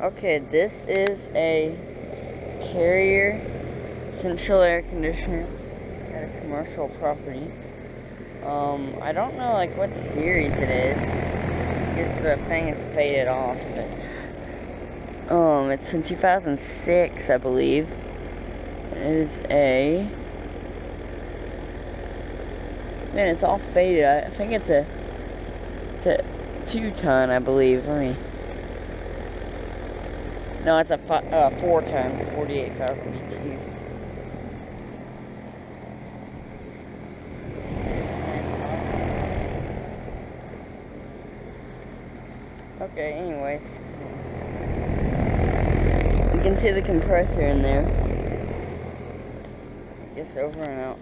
Okay, this is a Carrier central air conditioner at a commercial property. I don't know like what series it is. I guess the thing is faded off, but it's in 2006, I believe. It is man, it's all faded. I think it's a 2-ton, I believe. No, it's a 4-ton, 48,000 BTU. Okay, anyways. You can see the compressor in there. I guess over and out.